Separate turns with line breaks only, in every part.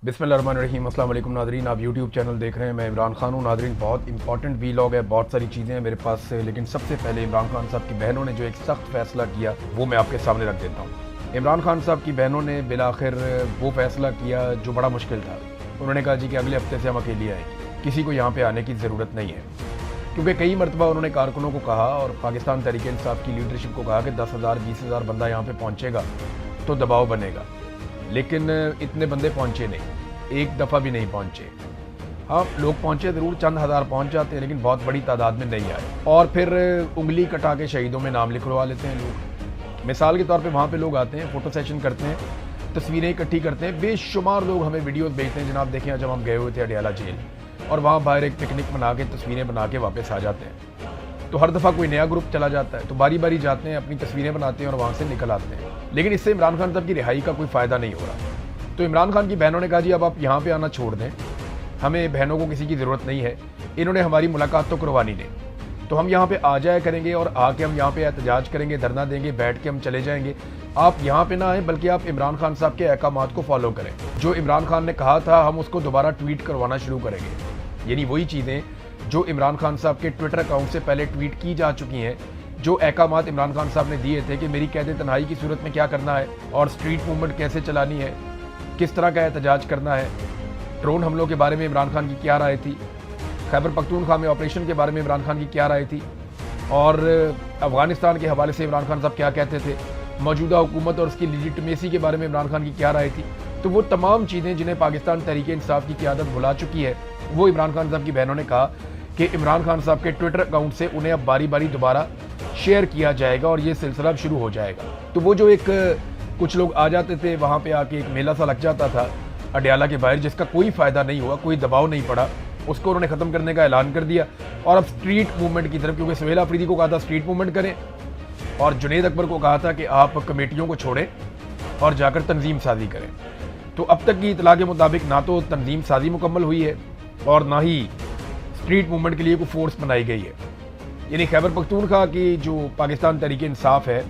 बिस्मिल्लाहिर्रहमानिर्रहीम। अस्सलाम वालेकुम नाज़रीन, आप यूट्यूब चैनल देख रहे हैं। मैं इमरान खान हूँ। नाज़रीन, बहुत इंपॉर्टेंट वीलॉग है, बहुत सारी चीज़ें हैं मेरे पास से, लेकिन सबसे पहले इमरान खान साहब की बहनों ने जो एक सख्त फ़ैसला किया वो मैं आपके सामने रख देता हूँ। इमरान खान साहब की बहनों ने बिलाखिर वो फ़ैसला किया जो बड़ा मुश्किल था। उन्होंने कहा जी कि अगले हफ्ते से हम अकेले आएंगे, किसी को यहाँ पर आने की ज़रूरत नहीं है, क्योंकि कई मरतबा उन्होंने कारकुनों को कहा और पाकिस्तान तहरीक इंसाफ की लीडरशिप को कहा कि 10,000 20,000 बंदा यहाँ पे पहुँचेगा तो दबाव बनेगा, लेकिन इतने बंदे पहुँचे नहीं, एक दफ़ा भी नहीं पहुँचे। हाँ, लोग पहुँचे ज़रूर, चंद हज़ार पहुँच जाते हैं, लेकिन बहुत बड़ी तादाद में नहीं आए। और फिर उंगली कटा के शहीदों में नाम लिखवा लेते हैं लोग। मिसाल के तौर पे वहाँ पे लोग आते हैं, फ़ोटो सेशन करते हैं, तस्वीरें इकट्ठी करते हैं। बेशुमार लोग हमें वीडियोस भेजते हैं, जनाब देखें जब हम गए हुए थे अडियाला जेल, और वहाँ बाहर एक पिकनिक बना के तस्वीरें बना के वापस आ जाते हैं। तो हर दफ़ा कोई नया ग्रुप चला जाता है, तो बारी बारी जाते हैं, अपनी तस्वीरें बनाते हैं और वहाँ से निकल आते हैं। लेकिन इससे इमरान खान साहब की रिहाई का कोई फ़ायदा नहीं हो रहा। तो इमरान खान की बहनों ने कहा जी अब आप यहाँ पे आना छोड़ दें, हमें बहनों को किसी की ज़रूरत नहीं है, इन्होंने हमारी मुलाकात तो करवानी नहीं, तो हम यहाँ पे आ जाया करेंगे और आके हम यहाँ पे एहतजाज करेंगे, धरना देंगे, बैठ के हम चले जाएंगे। आप यहाँ पे ना आए, बल्कि आप इमरान खान साहब के अहकामात को फॉलो करें। जो इमरान खान ने कहा था हम उसको दोबारा ट्वीट करवाना शुरू करेंगे, यानी वही चीज़ें जो इमरान खान साहब के ट्विटर अकाउंट से पहले ट्वीट की जा चुकी हैं, जो अहकामात इमरान खान साहब ने दिए थे कि मेरी कैद तन्हाई की सूरत में क्या करना है और स्ट्रीट मूवमेंट कैसे चलानी है, किस तरह का एहतजाज करना है, ड्रोन हमलों के बारे में इमरान खान की क्या राय थी, खैबर पख्तूनख्वा में ऑपरेशन के बारे में इमरान खान की क्या राय थी, और अफ़गानिस्तान के हवाले से इमरान खान साहब क्या कहते थे, मौजूदा हुकूमत और उसकी लिजिटिमेसी के बारे में इमरान खान की क्या राय थी। तो वो तमाम चीज़ें जिन्हें पाकिस्तान तहरीक इंसाफ की क़यादत भुला चुकी है, वो इमरान खान साहब की बहनों ने कहा कि इमरान खान साहब के ट्विटर अकाउंट से उन्हें अब बारी बारी दोबारा शेयर किया जाएगा और ये सिलसिला शुरू हो जाएगा। तो वो जो एक कुछ लोग आ जाते थे, वहाँ पे आके एक मेला सा लग जाता था अडियाला के बाहर, जिसका कोई फ़ायदा नहीं हुआ, कोई दबाव नहीं पड़ा, उसको उन्होंने ख़त्म करने का ऐलान कर दिया। और अब स्ट्रीट मूवमेंट की तरफ, क्योंकि सुहेल अफरीदी को कहा था स्ट्रीट मूवमेंट करें और जुनैद अकबर को कहा था कि आप कमेटियों को छोड़ें और जाकर तंजीम साजी करें। तो अब तक की इतला के मुताबिक ना तो तंजीम साजी मुकम्मल हुई है और ना ही स्ट्रीट मूवमेंट के लिए कोई फोर्स बनाई गई है। यानी खैबर पख्तूनख्वा की जो पाकिस्तान तहरीक इंसाफ है,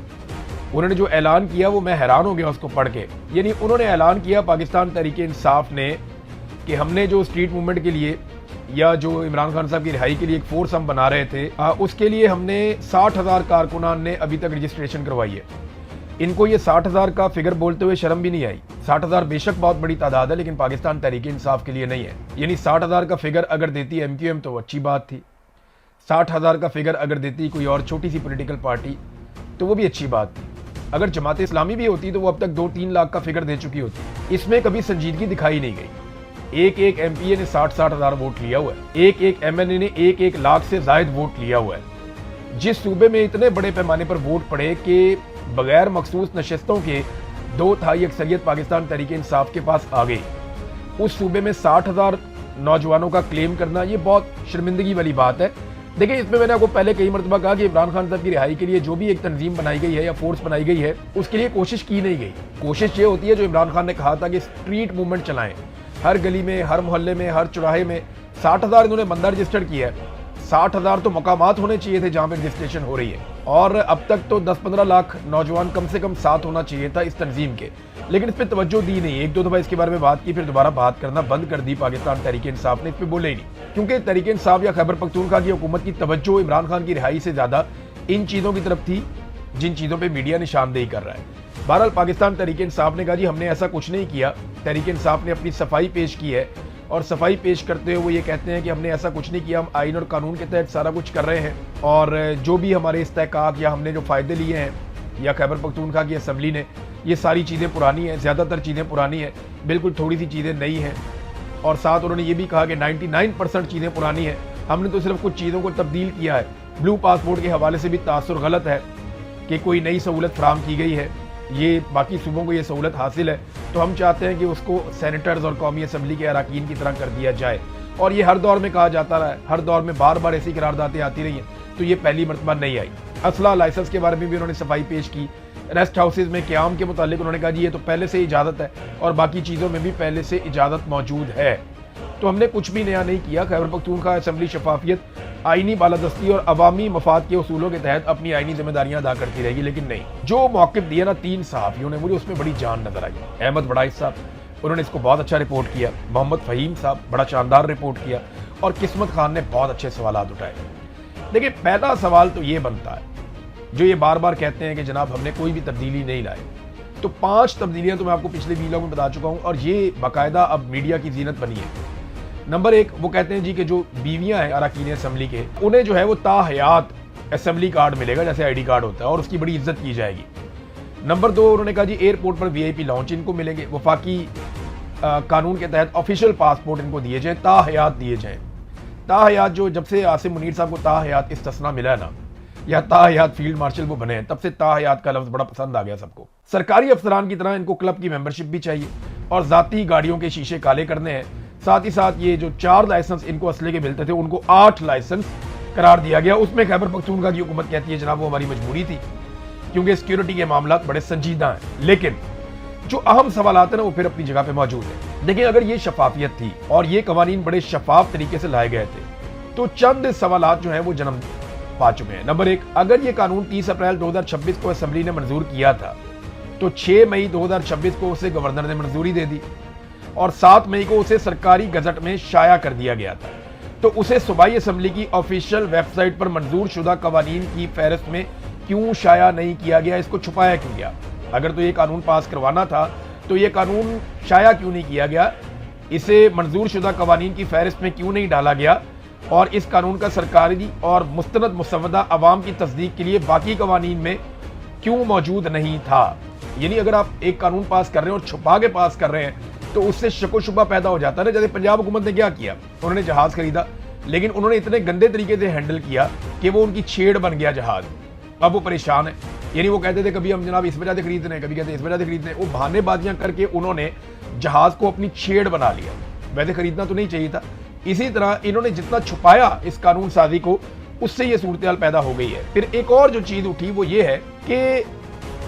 उन्होंने जो ऐलान किया वो मैं हैरान हो गया उसको पढ़ के। यानी उन्होंने ऐलान किया पाकिस्तान तहरीक इंसाफ ने कि हमने जो स्ट्रीट मूवमेंट के लिए या जो इमरान खान साहब की रिहाई के लिए एक फोर्स हम बना रहे थे, उसके लिए हमने 60,000 कारकुनान ने अभी तक रजिस्ट्रेशन करवाई है। इनको ये 60,000 का फिगर बोलते हुए शर्म भी नहीं आई। 60,000 बेशक बहुत बड़ी तादाद है, लेकिन पाकिस्तान तहरीक इंसाफ के लिए नहीं है। यानी 60,000 का फिगर अगर देती MQM तो अच्छी बात थी, 60,000 का फिगर अगर देती कोई और छोटी सी पॉलिटिकल पार्टी तो वो भी अच्छी बात थी। अगर जमात इस्लामी भी होती तो वो अब तक 2-3 लाख का फिगर दे चुकी होती। इसमें कभी संजीदगी दिखाई नहीं गई। एक MPA ने 60-60 हज़ार वोट लिया हुआ है, एक MNA ने 1-1 लाख से जायद वोट लिया हुआ है। जिस सूबे में इतने बड़े पैमाने पर वोट पड़े कि बगैर मखसूस नशस्तों के 2/3 अक्सरियत पाकिस्तान तहरीक इंसाफ के पास आ गई, उस सूबे में 60,000 नौजवानों का क्लेम करना ये बहुत शर्मिंदगी वाली बात है। देखिए, इसमें मैंने आपको पहले कई मरतबा कहा कि इमरान खान साहब की रिहाई के लिए जो भी एक तंजीम बनाई गई है या फोर्स बनाई गई है, उसके लिए कोशिश की नहीं गई। कोशिश ये होती है जो इमरान खान ने कहा था कि स्ट्रीट मूवमेंट चलाएं, हर गली में, हर मोहल्ले में, हर चौराहे में। 60,000 इन्होंने बंदा रजिस्टर्ड किया है, 60,000 तो मकामात होने चाहिए थे जहाँ पर रजिस्ट्रेशन हो रही है, और अब तक तो 10-15 लाख नौजवान कम से कम साथ होना चाहिए था इस तंजीम के, लेकिन इस पर तवज्जो दी नहीं। 1-2 दफ़ा इसके बारे में बात की, फिर दोबारा बात करना बंद कर दी पाकिस्तान तहरीक इंसाफ ने, इस पर बोले ही नहीं, क्योंकि तहरीक इंसाफ या खैबर पख्तूनख्वा की हुकूमत की तवज्जो इमरान खान की रिहाई से ज़्यादा इन चीज़ों की तरफ थी जिन चीज़ों पर मीडिया निशानदेही कर रहा है। बहरहाल पाकिस्तान तहरीक इंसाफ ने कहा जी हमने ऐसा कुछ नहीं किया। तहरीक इंसाफ ने अपनी सफाई पेश की है, और सफाई पेश करते हुए वो ये कहते हैं कि हमने ऐसा कुछ नहीं किया, हम आइन और कानून के तहत सारा कुछ कर रहे हैं, और जो भी हमारे इस्तेहकाक या हमने जो फ़ायदे लिए हैं या खैबर पख्तूनख्वा की असम्बली ने, ये सारी चीज़ें पुरानी हैं, ज़्यादातर चीज़ें पुरानी हैं, बिल्कुल थोड़ी सी चीज़ें नई हैं। और साथ उन्होंने ये भी कहा कि 99% चीज़ें पुरानी हैं, हमने तो सिर्फ कुछ चीज़ों को तब्दील किया है। ब्लू पासपोर्ट के हवाले से भी तासुर गलत है कि कोई नई सहूलत फराहम की गई है, ये बाकी सूबों को ये सहूलत हासिल है, तो हम चाहते हैं कि उसको सेनेटर्स और कौमी असम्बली के अरकान की तरह कर दिया जाए। और ये हर दौर में कहा जाता रहा है, हर दौर में बार बार ऐसी करारदादें आती रही हैं, तो ये पहली मरतबा नहीं आई। असला लाइसेंस के बारे में भी उन्होंने सफाई पेश की। रेस्ट हाउसेज में क़याम के मुतालिक उन्होंने कहा जी ये तो पहले से इजाज़त है और बाकी चीज़ों में भी पहले से इजाज़त मौजूद है, तो हमने कुछ भी नया नहीं किया। खैबर पख्तूनख्वा असम्बली शफाफियत, आईनी बालादस्ती और अवामी मफाद के उसूलों के तहत अपनी आईनी जिम्मेदारियां अदा करती रहेगी, लेकिन नहीं। जो मौक़िफ़ दिया ना 3 सहाफ़ियों ने, मुझे उसमें बड़ी जान नजर आई। अहमद बड़ाइश साहब, انہوں نے اس کو بہت اچھا رپورٹ کیا. محمد فہیم صاحب بڑا شاندار رپورٹ کیا, اور قسمت خان نے بہت اچھے سوالات اٹھائے. دیکھیں پہلا سوال تو یہ بنتا ہے, جو یہ بار بار کہتے ہیں کہ جناب ہم نے کوئی بھی تبدیلی نہیں لائی, تو 5 تبدیلیاں تو میں آپ کو پچھلے ویلاگ میں بتا چکا ہوں, اور یہ باقاعدہ اب میڈیا کی زینت بنی ہے. نمبر 1 وہ کہتے ہیں جی کہ جو بیویاں ہیں اراکین اسمبلی کے, انہیں جو ہے وہ تاحیات اسمبلی کارڈ ملے گا جیسے آئی ڈی کارڈ ہوتا ہے, اور اس کی بڑی عزت کی جائے گی. نمبر 2 انہوں نے کہا جی ایئرپورٹ پر VIP لاؤنج ان کو ملیں گے, وفاقی قانون کے تحت آفیشیل پاسپورٹ ان کو دیے جائیں, تاحیات دیے جائیں. تاحیات جو جب سے عاصم منیر صاحب کو تاحیات استثنا ملا ہے نا, یا تاحیات فیلڈ مارشل وہ بنے ہیں, تب سے تاحیات کا لفظ بڑا پسند آ گیا سب کو. سرکاری افسران کی طرح ان کو کلب کی ممبرشپ بھی چاہیے, اور ذاتی گاڑیوں کے شیشے کالے کرنے ہیں. ساتھ ہی ساتھ یہ جو 4 لائسنس ان کو اسلحے کے ملتے تھے ان کو 8 لائسنس قرار دیا گیا. اس میں خیبر پختونخوا کی حکومت کہتی ہے جناب وہ ہماری مجبوری تھی, کیونکہ سیکیورٹی کے معاملات بڑے سنجیدہ ہیں. لیکن جو اہم سوالات ہیں نا وہ پھر اپنی جگہ پہ موجود ہیں. دیکھیں اگر یہ شفافیت تھی اور یہ قوانین بڑے شفاف طریقے سے لائے گئے تھے, تو چند سوالات جو ہیں وہ جنم پا چکے ہیں. نمبر 1, اگر یہ قانون 30 اپریل 2026 کو اسمبلی نے منظور کیا تھا, تو 6 مئی 2026 کو اسے گورنر نے منظوری دے دی, اور 7 مئی کو اسے سرکاری گزٹ میں شائع کر دیا گیا تھا. تو اسے صوبائی اسمبلی کی آفیشیل ویب سائٹ پر منظور شدہ قوانین کی فہرست میں کیوں شائع نہیں کیا گیا, اس کو چھپایا کیوں گیا؟ اگر تو یہ قانون پاس کروانا تھا تو یہ قانون شائع کیوں نہیں کیا گیا, اسے منظور شدہ قوانین کی فہرست میں کیوں نہیں ڈالا گیا, اور اس قانون کا سرکاری اور مستند مسودہ عوام کی تصدیق کے لیے باقی قوانین میں کیوں موجود نہیں تھا؟ یعنی اگر آپ ایک قانون پاس کر رہے ہیں اور چھپا کے پاس کر رہے ہیں تو اس سے شک و شبہ پیدا ہو جاتا ہے نا. جیسے پنجاب حکومت نے کیا کیا, انہوں نے جہاز خریدا, لیکن انہوں نے اتنے گندے طریقے سے ہینڈل کیا کہ وہ ان کی چھیڑ بن گیا جہاز. اب وہ پریشان ہے. یعنی وہ کہتے تھے کبھی ہم جناب اس وجہ سے خرید رہے ہیں, کبھی کہتے ہیں اس وجہ سے خرید رہے ہیں. وہ بہانے بازیاں کر کے انہوں نے جہاز کو اپنی چھیڑ بنا لیا. ویسے خریدنا تو نہیں چاہیے تھا. اسی طرح انہوں نے جتنا چھپایا اس قانون سازی کو, اس سے یہ صورتحال پیدا ہو گئی ہے. پھر ایک اور جو چیز اٹھی وہ یہ ہے کہ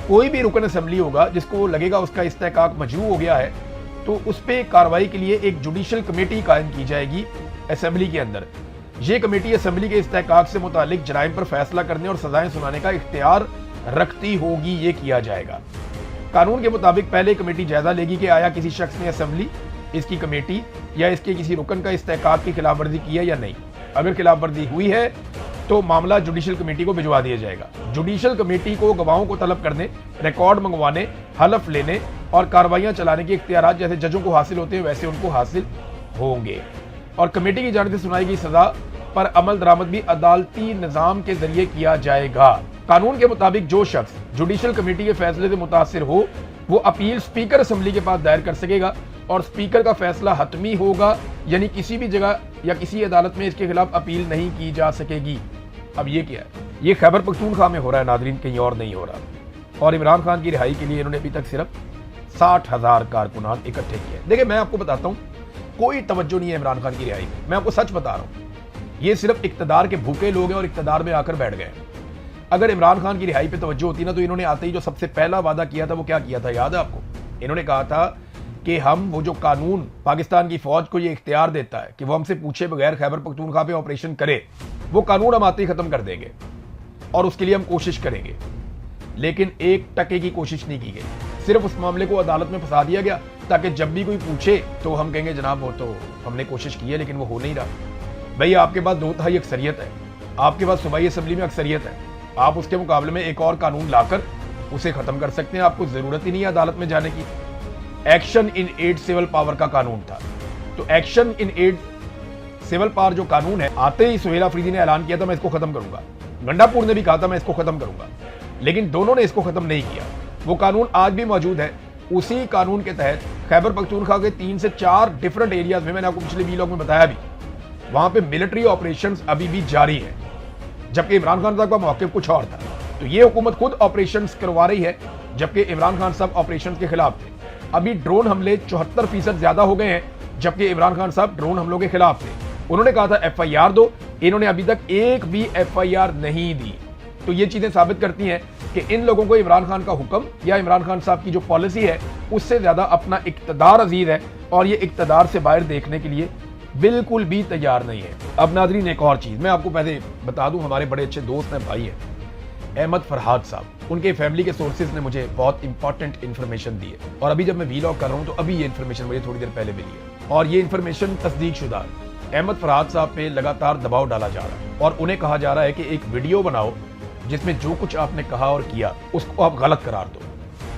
کوئی بھی رکن اسمبلی ہوگا جس کو لگے گا اس کا استحقاق مجروح ہو گیا ہے, تو اس پہ کارروائی کے لیے ایک جوڈیشل کمیٹی قائم کی جائے گی اسمبلی کے اندر. یہ کمیٹی اسمبلی کے استحقاق سے متعلق جرائم پر فیصلہ کرنے اور سزائیں سنانے کا اختیار رکھتی ہوگی. یہ کیا جائے گا. قانون کے مطابق پہلے کمیٹی جائزہ لے گی کہ آیا کسی شخص نے اسمبلی, اس کی کمیٹی یا اس کے کسی رکن کا استحقاق کی خلاف ورزی کی ہے یا نہیں. اگر خلاف ورزی ہوئی ہے تو معاملہ جوڈیشل کمیٹی کو بھجوا دیا جائے گا. جوڈیشل کمیٹی کو گواہوں کو طلب کرنے, ریکارڈ منگوانے, حلف لینے اور کارروائیاں چلانے کے اختیارات جیسے ججوں کو حاصل ہوتے ہیں ویسے ان کو حاصل ہوں گے. اور کمیٹی کی جانب سے سنائی گئی سزا پر عمل درآمد بھی عدالتی نظام کے ذریعے کیا جائے گا. قانون کے مطابق جو شخص جوڈیشل کمیٹی کے فیصلے سے متاثر ہو وہ اپیل سپیکر اسمبلی کے پاس دائر کر سکے گا, اور سپیکر کا فیصلہ حتمی ہوگا. یعنی کسی بھی جگہ یا کسی عدالت میں اس کے خلاف اپیل نہیں کی جا سکے گی. اب یہ کیا ہے؟ یہ خیبر پختونخوا میں ہو رہا ہے ناظرین, کہیں اور نہیں ہو رہا. اور عمران خان کی رہائی کے لیے انہوں نے ابھی تک صرف 60,000 کارکنان اکٹھے کیے. دیکھیں میں آپ کو بتاتا ہوں, کوئی توجہ نہیں ہے عمران خان کی رہائی میں آپ کو سچ بتا رہا ہوں. یہ صرف اقتدار کے بھوکے لوگ ہیں اور اقتدار میں آ کر بیٹھ گئے. اگر عمران خان کی رہائی پہ توجہ ہوتی نا تو انہوں نے آتے ہی جو سب سے پہلا وعدہ کیا تھا وہ کیا کیا تھا, یاد ہے آپ کو؟ انہوں نے کہا تھا کہ ہم وہ جو قانون پاکستان کی فوج کو یہ اختیار دیتا ہے کہ وہ ہم سے پوچھے بغیر خیبر پختونخوا پہ آپریشن کرے, وہ قانون ہم آتے ہی ختم کر دیں گے, اور اس کے لیے ہم کوشش کریں گے. لیکن 1% کی کوشش نہیں کی گئی. صرف اس معاملے کو عدالت میں پھنسا دیا گیا تاکہ جب بھی کوئی پوچھے تو ہم کہیں گے جناب وہ تو ہم نے کوشش کی ہے لیکن وہ ہو نہیں رہا. بھئی آپ کے پاس 2/3 اکثریت ہے, آپ کے پاس صوبائی اسمبلی میں اکثریت ہے, آپ اس کے مقابلے میں ایک اور قانون لا کر اسے ختم کر سکتے ہیں. آپ کو ضرورت ہی نہیں ہے عدالت میں جانے کی. Action in add civil power کا قانون تھا, تو action in add civil power جو قانون ہے, آتے ہی سہیل آفریدی نے اعلان کیا تھا میں اس کو ختم کروں گا, گنڈا پور نے بھی کہا تھا میں اس کو ختم کروں گا, لیکن دونوں نے اس کو ختم نہیں کیا. وہ قانون آج بھی موجود ہے. اسی قانون کے تحت خیبر پختونخوا کے 3 سے 4 ڈیفرنٹ ایریاز میں نے آپ کو پچھلے ویلاگ میں بتایا بھی, وہاں پہ ملٹری آپریشنز ابھی بھی جاری ہیں, جبکہ عمران خان صاحب کا موقف کچھ اور تھا. تو یہ حکومت خود آپریشنز کروا رہی ہے جبکہ عمران خان صاحب آپریشنز کے خلاف تھے. ابھی ڈرون حملے 74% زیادہ ہو گئے ہیں جبکہ عمران خان صاحب ڈرون حملوں کے خلاف تھے. انہوں نے کہا تھا FIR دو, انہوں نے ابھی تک ایک بھی FIR نہیں دی. تو یہ چیزیں ثابت کرتی ہیں کہ ان لوگوں کو عمران خان کا حکم یا عمران خان صاحب کی جو پالیسی ہے اس سے زیادہ اپنا اقتدار عزیز ہے, اور یہ اقتدار سے باہر دیکھنے کے لیے بالکل بھی تیار نہیں ہے. اب ناظرین ایک اور چیز میں آپ کو پہلے بتا دوں, ہمارے بڑے اچھے دوست ہیں, بھائی ہیں, احمد فرحات صاحب، ان کے فیملی کے سورسز نے مجھے بہت امپورٹنٹ انفارمیشن دی ہے، اور ابھی جب میں ویلاگ کر رہا ہوں تو ابھی یہ انفارمیشن مجھے تھوڑی دیر پہلے ملی ہے، اور یہ انفارمیشن تصدیق شدہ ہے۔ احمد فرحات صاحب پہ لگاتار دباؤ ڈالا جا رہا ہے اور انہیں کہا جا رہا ہے کہ ایک ویڈیو بناؤ جس میں جو کچھ آپ نے کہا اور کیا اس کو آپ غلط قرار دو،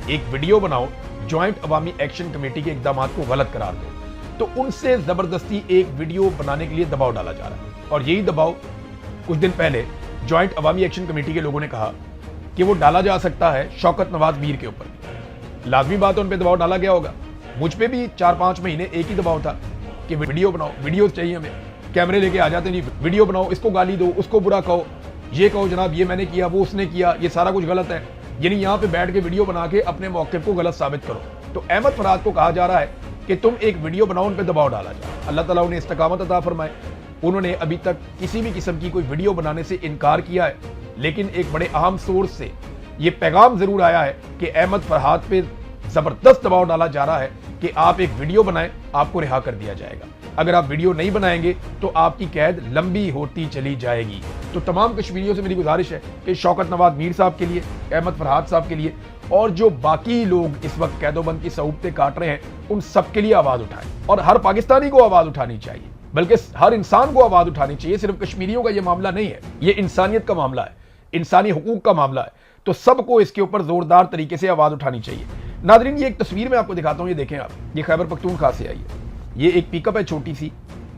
ایک ویڈیو بناؤ جوائنٹ عوامی ایکشن کمیٹی کے اقدامات کو غلط قرار دو۔ تو ان سے زبردستی ایک ویڈیو بنانے کے لیے دباؤ ڈالا جا رہا ہے، اور یہی دباؤ کچھ دن پہلے جوائنٹ عوامی ایکشن کمیٹی کے لوگوں نے کہا کہ وہ ڈالا جا سکتا ہے شوکت نواز میر کے اوپر بھی۔ لازمی بات ہے ان پہ دباؤ ڈالا گیا ہوگا، مجھ پہ بھی 4-5 مہینے ایک ہی دباؤ تھا کہ ویڈیو بناؤ، ویڈیوز چاہیے ہمیں، کیمرے لے کے آ جاتے نہیں، ویڈیو بناؤ، اس کو گالی دو، اس کو برا کہو، یہ کہو جناب یہ میں نے کیا، وہ اس نے کیا، یہ سارا کچھ غلط ہے، یعنی یہاں پہ بیٹھ کے ویڈیو بنا کے اپنے موقف کو غلط ثابت کرو۔ تو احمد فرحات کو کہا جا رہا ہے کہ تم ایک ویڈیو بناؤ، ان پہ دباؤ ڈالا جائے۔ اللہ تعالیٰ انہیں استقامت عطا فرمائے، انہوں نے ابھی تک کسی بھی قسم کی کوئی ویڈیو بنانے سے انکار کیا ہے، لیکن ایک بڑے اہم سورس سے یہ پیغام ضرور آیا ہے کہ احمد فرحات پہ زبردست دباؤ ڈالا جا رہا ہے کہ آپ ایک ویڈیو بنائیں، آپ کو رہا کر دیا جائے گا، اگر آپ ویڈیو نہیں بنائیں گے تو آپ کی قید لمبی ہوتی چلی جائے گی۔ تو تمام کشمیریوں سے میری گزارش ہے کہ شوکت نواز میر صاحب کے لیے، احمد فرحات صاحب کے لیے، اور جو باقی لوگ اس وقت قید و بند کی صعوبتیں کاٹ رہے ہیں، ان سب کے لیے آواز اٹھائیں، اور ہر پاکستانی کو آواز اٹھانی چاہیے، بلکہ ہر انسان کو آواز اٹھانی چاہیے۔ صرف کشمیریوں کا یہ معاملہ نہیں ہے، یہ انسانیت کا معاملہ ہے، انسانی حقوق کا معاملہ ہے، تو سب کو اس کے اوپر زوردار طریقے سے آواز اٹھانی چاہیے۔ ناظرین، یہ ایک تصویر میں آپ کو دکھاتا ہوں، یہ دیکھیں آپ، یہ خیبر پختونخوا سے آئی ہے، یہ ایک پک اپ ہے چھوٹی سی،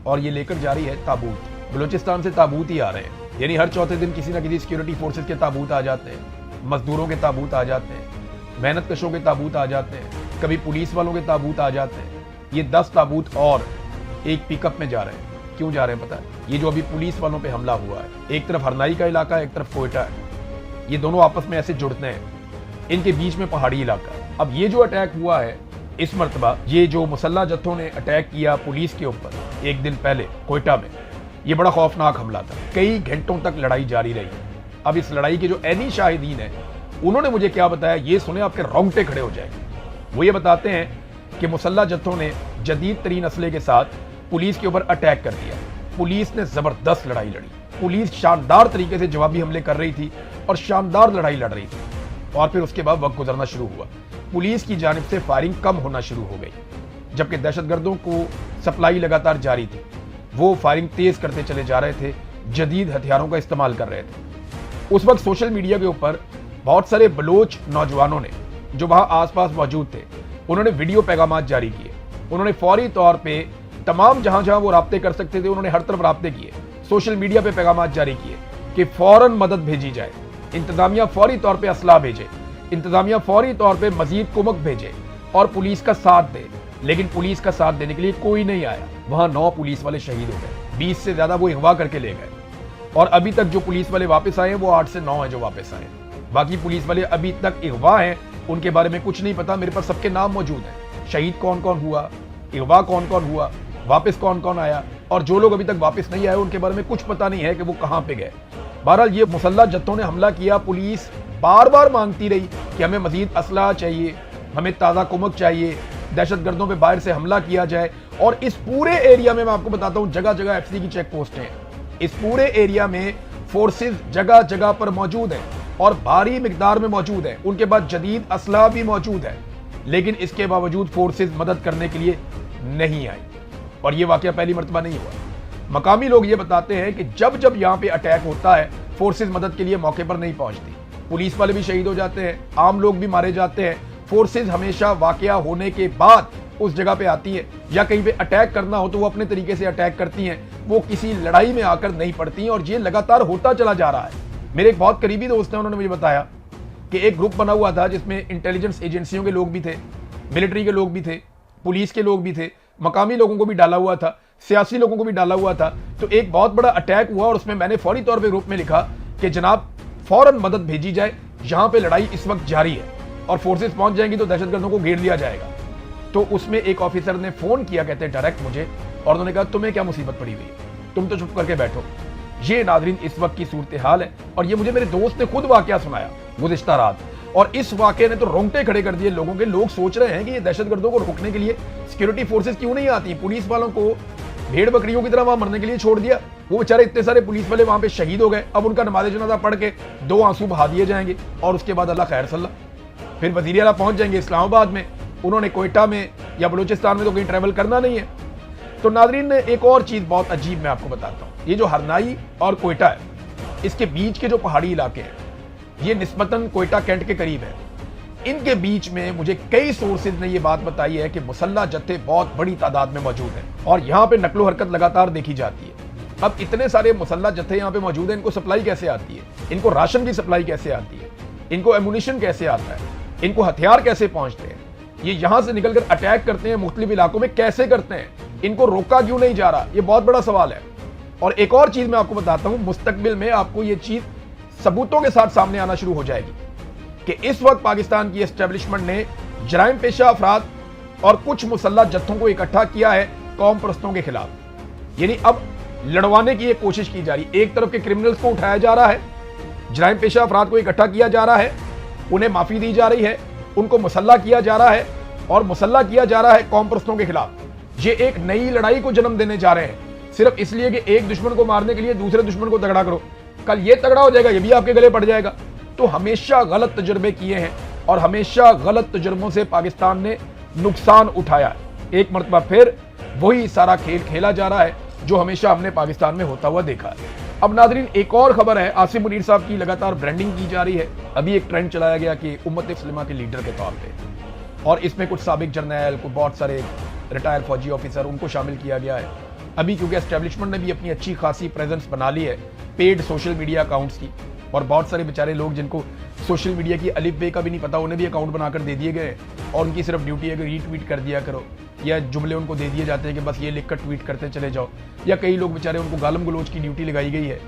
اور یہ لے کر جا رہی ہے تابوت۔ بلوچستان سے تابوت ہی آ رہے ہیں، یعنی ہر چوتھے دن کسی نہ کسی سیکیورٹی فورسز کے تابوت آ جاتے ہیں، مزدوروں کے تابوت آ جاتے ہیں، محنت کشوں کے تابوت آ جاتے ہیں، کبھی پولیس والوں کے تابوت آ جاتے ہیں۔ یہ 10 تابوت اور ایک پک اپ میں جا رہے ہیں۔ کیوں جا رہے ہیں پتہ ہے؟ یہ جو ابھی پولیس والوں پہ حملہ ہوا ہے، ایک طرف ہرنائی کا علاقہ ہے، ایک طرف کوئٹہ ہے، یہ دونوں آپس میں ایسے جڑتے ہیں، ان کے بیچ میں پہاڑی علاقہ ہے۔ اب یہ جو اٹیک ہوا ہے اس مرتبہ، یہ جو مسلح جتھوں نے اٹیک کیا پولیس کے اوپر ایک دن پہلے کوئٹہ میں، یہ بڑا خوفناک حملہ تھا، کئی گھنٹوں تک لڑائی جاری رہی۔ اب اس لڑائی کے جو عینی شاہدین ہیں انہوں نے مجھے کیا بتایا، یہ سنے آپ کے رونگٹے کھڑے ہو جائیں گے۔ وہ یہ بتاتے ہیں کہ مسلح جتھوں نے جدید ترین اسلحے کے ساتھ پولیس کے اوپر اٹیک کر دیا، پولیس نے زبردست لڑائی لڑی، پولیس شاندار طریقے سے جوابی حملے کر رہی تھی اور شاندار لڑائی لڑ رہی تھی، اور پھر اس کے بعد وقت گزرنا شروع ہوا، پولیس کی جانب سے فائرنگ کم ہونا شروع ہو گئی، جبکہ دہشت گردوں کو سپلائی لگاتار جاری تھی، وہ فائرنگ تیز کرتے چلے جا رہے تھے، جدید ہتھیاروں کا استعمال کر رہے تھے۔ اس وقت سوشل میڈیا کے اوپر بہت سارے بلوچ نوجوانوں نے جو وہاں آس پاس موجود تھے، انہوں نے ویڈیو پیغامات جاری کیے، انہوں نے فوری طور پہ تمام جہاں وہ رابطے کر سکتے تھے انہوں نے ہر طرف رابطے کیے، سوشل میڈیا پہ پیغامات جاری کیے کہ فوراً مدد بھیجی جائے، انتظامیہ فوری طور پہ اسلحہ بھیجے، انتظامیہ فوری طور پہ مزید کمک بھیجے اور پولیس کا ساتھ دے۔ لیکن پولیس کا ساتھ دینے کے لیے کوئی نہیں آیا، وہاں 9 پولیس والے شہید ہو گئے، 20 سے زیادہ وہ اغوا کر کے لے گئے، اور ابھی تک جو پولیس والے واپس آئے ہیں وہ 8 سے 9 ہیں جو واپس آئے ہیں، باقی پولیس والے ابھی تک اغوا ہیں، ان کے بارے میں کچھ نہیں پتا۔ میرے پاس سب کے نام موجود ہیں، شہید کون کون ہوا، اغوا کون کون ہوا، واپس کون کون آیا، اور جو لوگ ابھی تک واپس نہیں آئے ان کے بارے میں کچھ پتا نہیں ہے کہ وہ کہاں پہ گئے۔ بہرحال یہ مسلح جتھوں نے حملہ کیا، پولیس بار بار مانگتی رہی کہ ہمیں مزید اسلحہ چاہیے، ہمیں تازہ کمک چاہیے، دہشت گردوں پہ باہر سے حملہ کیا جائے، اور اس پورے ایریا میں آپ کو بتاتا ہوں جگہ جگہ ایف سی کی چیک پوسٹ ہیں، اس پورے ایریا میں فورسز جگہ جگہ پر موجود ہیں اور بھاری مقدار میں موجود ہیں، ان کے پاس جدید اسلحہ بھی موجود ہے، لیکن اس کے باوجود فورسز مدد کرنے کے لیے نہیں آئی، اور یہ واقعہ پہلی مرتبہ نہیں ہوا۔ مقامی لوگ یہ بتاتے ہیں کہ جب یہاں پہ اٹیک ہوتا ہے فورسز مدد کے لیے موقع پر نہیں پہنچتی، پولیس والے بھی شہید ہو جاتے ہیں، عام لوگ بھی مارے جاتے ہیں، فورسز ہمیشہ واقعہ ہونے کے بعد اس جگہ پہ آتی ہے، یا کہیں پہ اٹیک کرنا ہو تو وہ اپنے طریقے سے اٹیک کرتی ہیں، وہ کسی لڑائی میں آ کر نہیں پڑتی ہیں، اور یہ لگاتار ہوتا چلا جا رہا ہے۔ میرے ایک بہت قریبی دوست ہیں، انہوں نے مجھے بتایا کہ ایک گروپ بنا ہوا تھا جس میں انٹیلیجنس ایجنسیوں کے لوگ بھی تھے، ملٹری کے لوگ بھی تھے، پولیس کے لوگ بھی تھے، مقامی لوگوں کو بھی ڈالا ہوا تھا، سیاسی لوگوں کو بھی ڈالا ہوا تھا۔ تو ایک بہت بڑا اٹیک ہوا اور اس میں نے فوری طور پہ گروپ میں لکھا کہ جناب فوراً مدد بھیجی جائے، یہاں پہ لڑائی اس وقت جاری ہے اور فورسز پہنچ جائیں گی تو دہشت گردوں کو گھیر لیا جائے گا۔ تو اس میں ایک آفیسر نے فون کیا، کہتے ہیں ڈائریکٹ مجھے، اور انہوں نے کہا تمہیں کیا مصیبت پڑی ہوئی ہے، تم تو چپ کر کے بیٹھو۔ یہ ناظرین اس وقت کی صورتحال ہے، اور یہ مجھے میرے دوست نے خود واقعہ سنایا گزشتہ رات، اور اس واقعے نے تو رونگٹے کھڑے کر دیے لوگوں کے۔ لوگ سوچ رہے ہیں کہ یہ دہشت گردوں کو روکنے کے لیے سیکیورٹی فورسز کیوں نہیں آتی، پولیس والوں کو भेड़ बकरियों की तरह वहां मरने के लिए छोड़ दिया। वो बेचारे इतने सारे पुलिस वाले वहां पे शहीद हो गए, अब उनका नमाज जनाजा पढ़ के 2 आंसू बहा दिए जाएंगे और उसके बाद अल्लाह खैर सल्ला फिर वजीर आला पहुंच जाएंगे इस्लामाबाद में। उन्होंने कोयटा में या बलूचिस्तान में तो कहीं ट्रैवल करना नहीं है। तो नादरीन, एक और चीज बहुत अजीब मैं आपको बताता हूँ। ये जो हरनाई और कोयटा है, इसके बीच के जो पहाड़ी इलाके हैं, ये निस्बतन कोयटा कैंट के करीब है। इनके बीच में मुझे कई सोर्सेज ने ये बात बताई है कि मुसल्ला जत्थे बहुत बड़ी तादाद में मौजूद हैं और यहाँ पे नकलो हरकत लगातार देखी जाती है। अब इतने सारे मुसल्ला जत्थे यहाँ पे मौजूद हैं, इनको सप्लाई कैसे आती है, इनको राशन की सप्लाई कैसे आती है, इनको एमुनिशन कैसे आता है, इनको हथियार कैसे पहुंचते हैं, ये यहाँ से निकलकर अटैक करते हैं मुख्तलिफ इलाकों में कैसे करते हैं, इनको रोका क्यों नहीं जा रहा, ये बहुत बड़ा सवाल है। और एक और चीज मैं आपको बताता हूं, मुस्तकबिल में आपको ये चीज सबूतों के साथ सामने आना शुरू हो जाएगी कि इस वक्त पाकिस्तान की एस्टेब्लिशमेंट ने जराइम पेशा अफराद और कुछ मुसल्ला जत्थों को इकट्ठा किया है कौम परस्तों के खिलाफ। यानी अब लड़वाने की एक कोशिश की जा रही है। एक तरफ के क्रिमिनल्स को उठाया जा रहा है, जराइम पेशा अफराद को इकट्ठा किया जा रहा है, उन्हें माफी दी जा रही है, उनको मुसल्ला किया जा रहा है और मुसल्ला किया जा रहा है कौम परस्तों के खिलाफ। ये एक नई लड़ाई को जन्म देने जा रहे हैं, सिर्फ इसलिए कि एक दुश्मन को मारने के लिए दूसरे दुश्मन को तगड़ा करो। कल ये तगड़ा हो जाएगा, ये भी आपके गले पड़ जाएगा। तो हमेशा गलत तजुर्बे किए हैं और हमेशा गलत तजुर्बों से पाकिस्तान ने नुकसान उठाया है। एक मरतबा फिर वही सारा खेल खेला जा रहा है जो हमेशा हमने पाकिस्तान में होता हुआ देखा है। अब नादरीन, एक और खबर है, आसिम मुनीर साहब की लगातार ब्रांडिंग की जा रही है। अभी एक ट्रेंड चलाया गया कि उम्मत मुस्लिमा के लीडर के तौर पे, और इसमें कुछ साबिक जर्नैल, कुछ बहुत सारे रिटायर फौजी ऑफिसर, उनको शामिल किया गया है। अभी क्योंकि एस्टेब्लिशमेंट ने भी अपनी अच्छी खासी प्रेजेंस बना ली है पेड सोशल मीडिया अकाउंट्स की, और बहुत सारे बेचारे लोग जिनको सोशल मीडिया की अलिफ बे का भी नहीं पता, उन्हें भी अकाउंट बनाकर दे दिए गए और उनकी सिर्फ ड्यूटी है कि रीट्वीट कर दिया करो, या जुमले उनको दे दिए जाते हैं कि बस ये लिखकर ट्वीट करते चले जाओ, या कई लोग बेचारे उनको गालम गलोच की ड्यूटी लगाई गई है।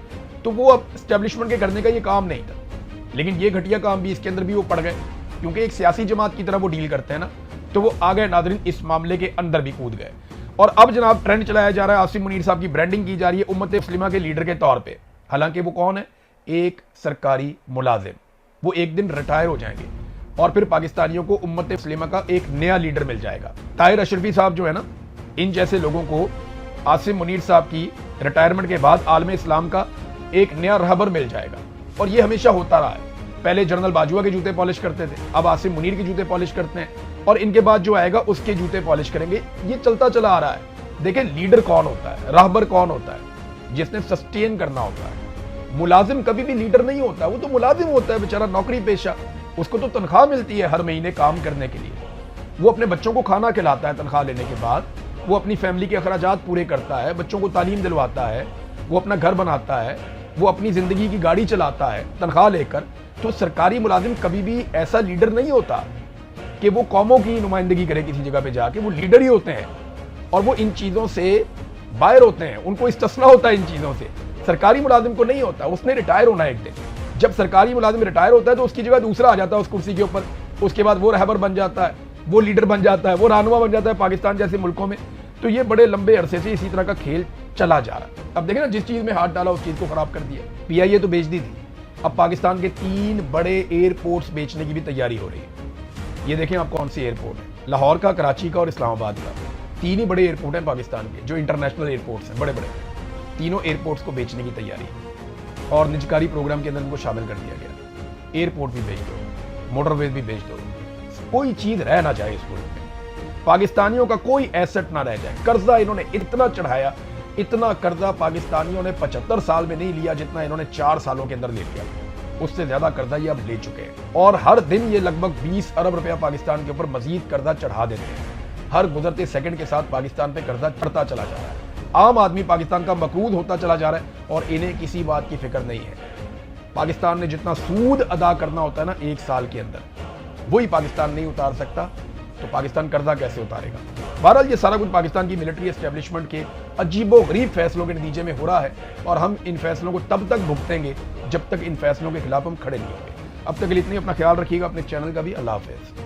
तो वो अब एस्टेब्लिशमेंट के करने का ये काम नहीं था, लेकिन ये घटिया काम भी इसके अंदर भी वो पड़ गए, क्योंकि एक सियासी जमात की तरह वो डील करते हैं ना, तो वो आ गए नादरीन, इस मामले के अंदर भी कूद गए। और अब जनाब ट्रेंड चलाया जा रहा है, आसिम मुनीर साहब की ब्रांडिंग की जा रही है उम्मत मुस्लिमा के लीडर के तौर पे। हालांकि वो कौन है? एक सरकारी मुलाजिम। वो एक दिन रिटायर हो जाएंगे और फिर पाकिस्तानियों को उम्मत मुस्लिमा का एक नया लीडर मिल जाएगा। ताहिर अशरफी साहब जो है ना, इन जैसे लोगों को आसिम मुनीर साहब की रिटायरमेंट के बाद आलम इस्लाम का एक नया रहबर मिल जाएगा। और ये हमेशा होता रहा है। पहले जनरल बाजुआ के जूते पॉलिश करते थे, अब आसिम मुनीर के जूते पॉलिश करते हैं, और इनके बाद जो आएगा उसके जूते पॉलिश करेंगे। ये चलता चला आ रहा है। देखिए, लीडर कौन होता है, रहबर कौन होता है? जिसने सस्टेन करना होता है। मुलाजिम कभी भी लीडर नहीं होता, वो तो मुलाजिम होता है बेचारा, नौकरी पेशा। उसको तो तनख्वाह मिलती है हर महीने काम करने के लिए। वो अपने बच्चों को खाना खिलाता है तनख्वाह लेने के बाद, वो अपनी फैमिली के अखराजात पूरे करता है, बच्चों को तालीम दिलवाता है, वो अपना घर बनाता है, वो अपनी जिंदगी की गाड़ी चलाता है तनख्वाह लेकर। तो सरकारी मुलाजिम कभी भी ऐसा लीडर नहीं होता कि वो कौमों की नुमाइंदगी करे किसी जगह पे जाके। वो लीडर ही होते हैं और वो इन चीजों से बाहर होते हैं, उनको इस्तिस्ना होता है इन चीजों से। सरकारी मुलाजिम को नहीं होता, उसने रिटायर होना है एक दिन। जब सरकारी मुलाजिम रिटायर होता है तो उसकी जगह दूसरा आ जाता है उस कुर्सी के ऊपर, उसके बाद वो रहबर बन जाता है, वो लीडर बन जाता है, वो रहनुमा बन जाता है पाकिस्तान जैसे मुल्कों में। तो ये बड़े लंबे अरसे से इसी तरह का खेल चला जा रहा है। अब देखें ना, जिस चीज में हाथ डाला उस चीज को खराब कर दिया। PIA तो बेच दी थी, अब पाकिस्तान के 3 बड़े एयरपोर्ट्स बेचने की भी तैयारी हो रही है। ये देखें आप कौन सी एयरपोर्ट है, लाहौर का, कराची का और इस्लामाबाद का। 3 ही बड़े एयरपोर्ट हैं पाकिस्तान के जो इंटरनेशनल एयरपोर्ट्स हैं, बड़े बड़े। तीनों एयरपोर्ट्स को बेचने की तैयारी है और निजकारी प्रोग्राम के अंदर उनको शामिल कर दिया गया। एयरपोर्ट भी बेच दो, मोटरवेज भी बेच दो, कोई चीज रह ना जाए इस मुल्क में, पाकिस्तानियों का कोई एसेट ना रह जाए। कर्जा इन्होंने इतना चढ़ाया, इतना कर्जा पाकिस्तानियों ने 75 साल में नहीं लिया जितना इन्होंने 4 सालों के अंदर ले लिया। उससे ज्यादा कर्जा ये अब ले चुके हैं और हर दिन ये लगभग 20 अरब रुपया पाकिस्तान के ऊपर मजीद कर्जा चढ़ा देते हैं। हर गुजरते सेकंड के साथ पाकिस्तान पे कर्जा चढ़ता चला जा रहा है। आम आदमी पाकिस्तान का मकरूद होता चला जा रहा है और इन्हें किसी बात की फिक्र नहीं है। पाकिस्तान ने जितना सूद अदा करना होता है ना 1 साल के अंदर, वही पाकिस्तान नहीं उतार सकता, तो पाकिस्तान कर्जा कैसे उतारेगा? बहरहाल ये सारा कुछ पाकिस्तान की मिलिट्री एस्टेब्लिशमेंट के अजीबोगरीब फैसलों के नतीजे में हो रहा है और हम इन फैसलों को तब तक भुगतेंगे जब तक इन फैसलों के खिलाफ हम खड़े नहीं होंगे। अब तक के लिए इतनी, अपना ख्याल रखिएगा, अपने चैनल का भी। अल्लाह हाफिज़।